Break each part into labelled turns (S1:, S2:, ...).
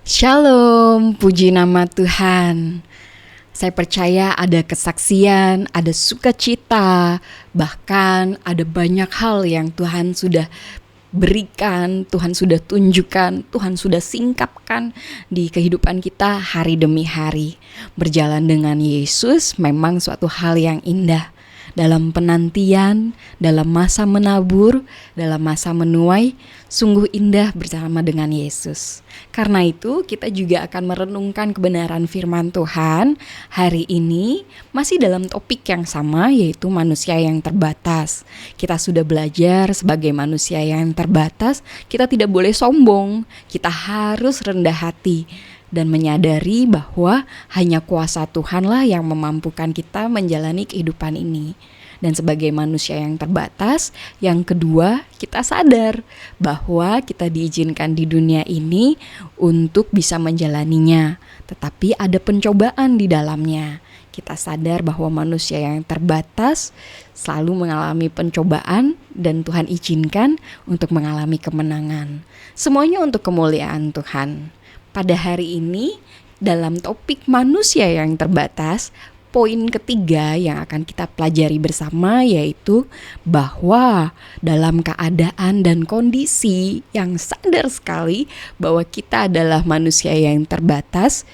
S1: Shalom, puji nama Tuhan. Saya percaya ada kesaksian, ada sukacita, bahkan ada banyak hal yang Tuhan sudah berikan, Tuhan sudah tunjukkan, Tuhan sudah singkapkan di kehidupan kita hari demi hari. Berjalan dengan Yesus memang suatu hal yang indah. Dalam penantian, dalam masa menabur, dalam masa menuai, sungguh indah bersama dengan Yesus. Karena itu kita juga akan merenungkan kebenaran firman Tuhan hari ini masih dalam topik yang sama, yaitu manusia yang terbatas. Kita sudah belajar sebagai manusia yang terbatas, kita tidak boleh sombong, kita harus rendah hati dan menyadari bahwa hanya kuasa Tuhanlah yang memampukan kita menjalani kehidupan ini. Dan sebagai manusia yang terbatas, yang kedua, kita sadar bahwa kita diizinkan di dunia ini untuk bisa menjalaninya, tetapi ada pencobaan di dalamnya. Kita sadar bahwa manusia yang terbatas selalu mengalami pencobaan dan Tuhan izinkan untuk mengalami kemenangan. Semuanya untuk kemuliaan Tuhan. Pada hari ini, dalam topik manusia yang terbatas, poin ketiga yang akan kita pelajari bersama yaitu bahwa dalam keadaan dan kondisi yang sadar sekali bahwa kita adalah manusia yang terbatas,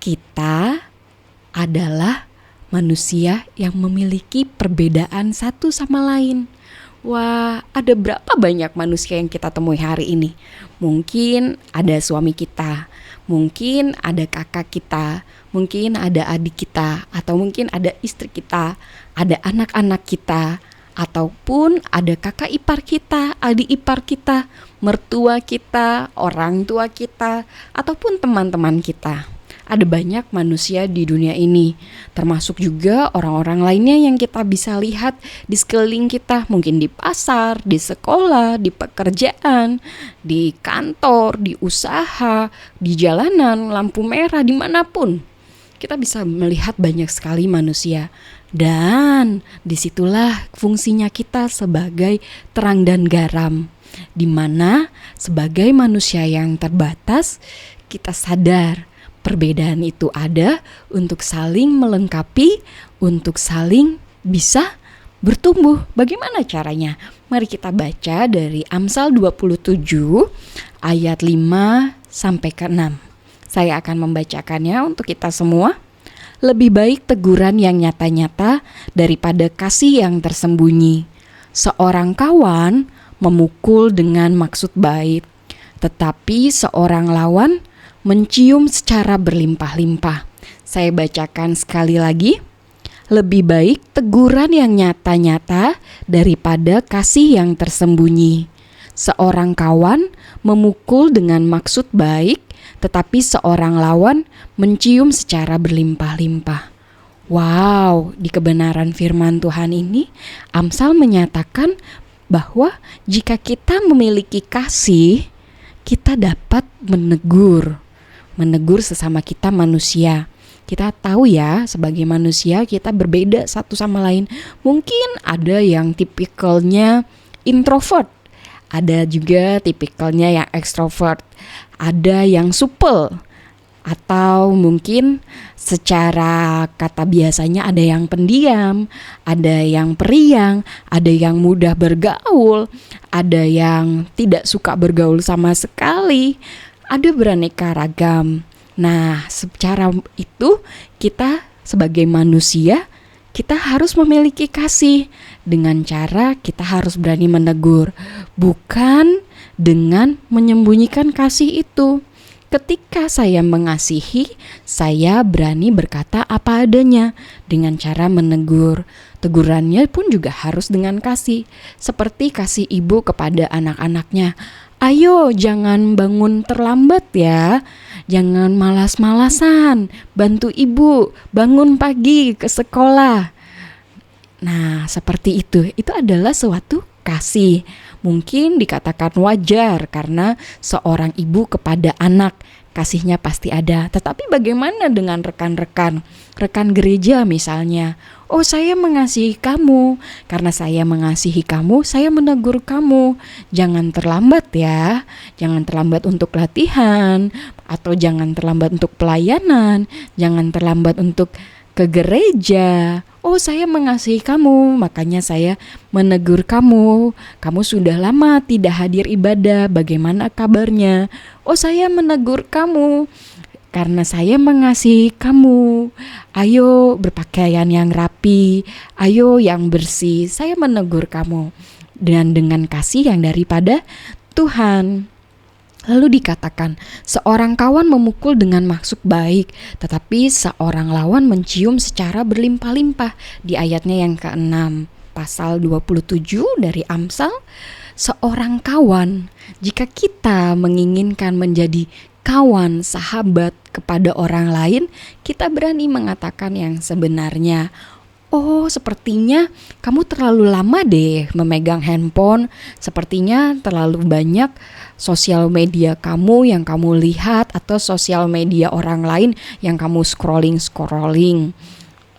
S1: kita adalah manusia yang memiliki perbedaan satu sama lain. Wah, ada berapa banyak manusia yang kita temui hari ini? Mungkin ada suami kita, mungkin ada kakak kita, mungkin ada adik kita, atau mungkin ada istri kita, ada anak-anak kita, ataupun ada kakak ipar kita, adik ipar kita, mertua kita, orang tua kita, ataupun teman-teman kita. Ada banyak manusia di dunia ini, termasuk juga orang-orang lainnya yang kita bisa lihat di sekeliling kita, mungkin di pasar, di sekolah, di pekerjaan, di kantor, di usaha, di jalanan, lampu merah, dimanapun. Kita bisa melihat banyak sekali manusia, dan disitulah fungsinya kita sebagai terang dan garam, di mana sebagai manusia yang terbatas, kita sadar perbedaan itu ada untuk saling melengkapi, untuk saling bisa bertumbuh. Bagaimana caranya? Mari kita baca dari Amsal 27 ayat 5 sampai ke 6. Saya akan membacakannya untuk kita semua. Lebih baik teguran yang nyata-nyata daripada kasih yang tersembunyi. Seorang kawan memukul dengan maksud baik, tetapi seorang lawan mencium secara berlimpah-limpah. Saya bacakan sekali lagi. Lebih baik teguran yang nyata-nyata daripada kasih yang tersembunyi. Seorang kawan memukul dengan maksud baik, tetapi seorang lawan mencium secara berlimpah-limpah. Wow, di kebenaran firman Tuhan ini, Amsal menyatakan bahwa jika kita memiliki kasih, kita dapat menegur sesama kita manusia. Kita tahu ya, sebagai manusia kita berbeda satu sama lain. Mungkin ada yang tipikalnya introvert, ada juga tipikalnya yang extrovert, ada yang supel, atau mungkin secara kata biasanya ada yang pendiam, ada yang periang, ada yang mudah bergaul, ada yang tidak suka bergaul sama sekali. Ada beraneka ragam. Nah, secara itu kita sebagai manusia, kita harus memiliki kasih dengan cara kita harus berani menegur, bukan dengan menyembunyikan kasih itu. Ketika saya mengasihi, saya berani berkata apa adanya dengan cara menegur. Tegurannya pun juga harus dengan kasih, seperti kasih ibu kepada anak-anaknya. Ayo jangan bangun terlambat ya, jangan malas-malasan, bantu ibu bangun pagi ke sekolah. Nah, seperti itu adalah suatu kasih. Mungkin dikatakan wajar karena seorang ibu kepada anak, kasihnya pasti ada. Tetapi bagaimana dengan rekan-rekan? Rekan gereja misalnya. Oh, saya mengasihi kamu. Karena saya mengasihi kamu, saya menegur kamu. Jangan terlambat ya. Jangan terlambat untuk latihan. Atau jangan terlambat untuk pelayanan. Jangan terlambat untuk ke gereja. Oh, saya mengasihi kamu, makanya saya menegur kamu. Kamu sudah lama tidak hadir ibadah, bagaimana kabarnya? Oh, saya menegur kamu karena saya mengasihi kamu. Ayo berpakaian yang rapi, ayo yang bersih. Saya menegur kamu dengan kasih yang daripada Tuhan. Lalu dikatakan, seorang kawan memukul dengan maksud baik, tetapi seorang lawan mencium secara berlimpah-limpah. Di ayatnya yang ke-6, pasal 27 dari Amsal, seorang kawan, jika kita menginginkan menjadi kawan, sahabat kepada orang lain, kita berani mengatakan yang sebenarnya. Oh, sepertinya kamu terlalu lama deh memegang handphone. Sepertinya terlalu banyak sosial media kamu yang kamu lihat atau sosial media orang lain yang kamu scrolling.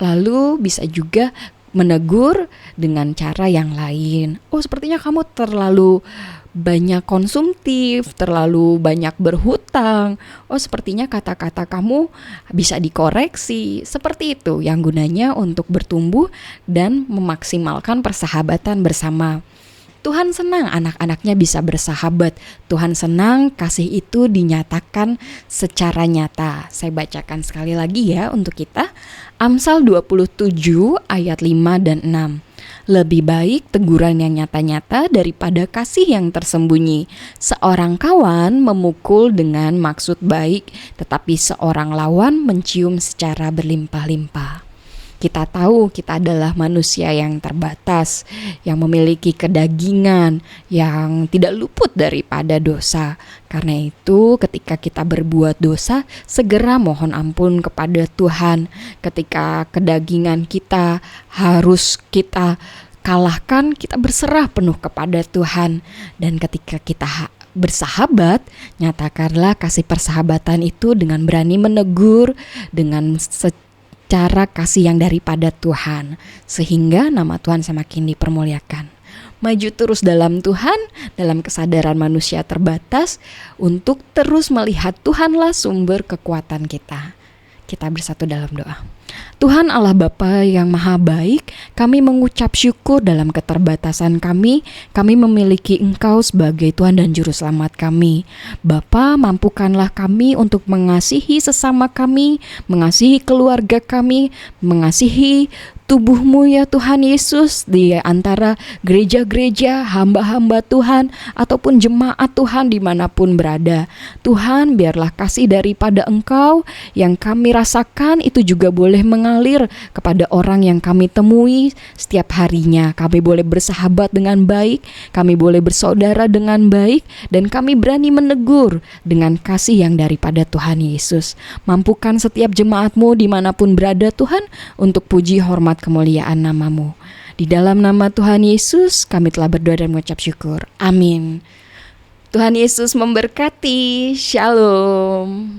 S1: Lalu bisa juga menegur dengan cara yang lain. Oh, sepertinya kamu terlalu banyak konsumtif, terlalu banyak berhutang. Oh, sepertinya kata-kata kamu bisa dikoreksi. Seperti itu yang gunanya untuk bertumbuh dan memaksimalkan persahabatan bersama. Tuhan senang anak-anaknya bisa bersahabat. Tuhan senang kasih itu dinyatakan secara nyata. Saya bacakan sekali lagi ya untuk kita. Amsal 27 ayat 5 dan 6. Lebih baik teguran yang nyata-nyata daripada kasih yang tersembunyi. Seorang kawan memukul dengan maksud baik, tetapi seorang lawan mencium secara berlimpah-limpah. Kita tahu kita adalah manusia yang terbatas, yang memiliki kedagingan, yang tidak luput daripada dosa. Karena itu ketika kita berbuat dosa, segera mohon ampun kepada Tuhan. Ketika kedagingan kita harus kita kalahkan, kita berserah penuh kepada Tuhan. Dan ketika kita bersahabat, nyatakanlah kasih persahabatan itu dengan berani menegur, dengan cara kasih yang daripada Tuhan, sehingga nama Tuhan semakin dipermuliakan. Maju terus dalam Tuhan, dalam kesadaran manusia terbatas, untuk terus melihat Tuhanlah sumber kekuatan kita. Kita bersatu dalam doa. Tuhan Allah Bapa yang maha baik, kami mengucap syukur dalam keterbatasan kami memiliki Engkau sebagai Tuhan dan Juru Selamat kami. Bapa, mampukanlah kami untuk mengasihi sesama kami, mengasihi keluarga kami, mengasihi tubuh-Mu ya Tuhan Yesus, di antara gereja-gereja, hamba-hamba Tuhan, ataupun jemaat Tuhan dimanapun berada. Tuhan, biarlah kasih daripada Engkau yang kami rasakan itu juga boleh mengalir kepada orang yang kami temui setiap harinya. Kami boleh bersahabat dengan baik, kami boleh bersaudara dengan baik, dan kami berani menegur dengan kasih yang daripada Tuhan Yesus. Mampukan setiap jemaat-Mu dimanapun berada Tuhan, untuk puji hormat kemuliaan nama-Mu. Di dalam nama Tuhan Yesus kami telah berdoa dan mengucap syukur. Amin. Tuhan Yesus memberkati. Shalom.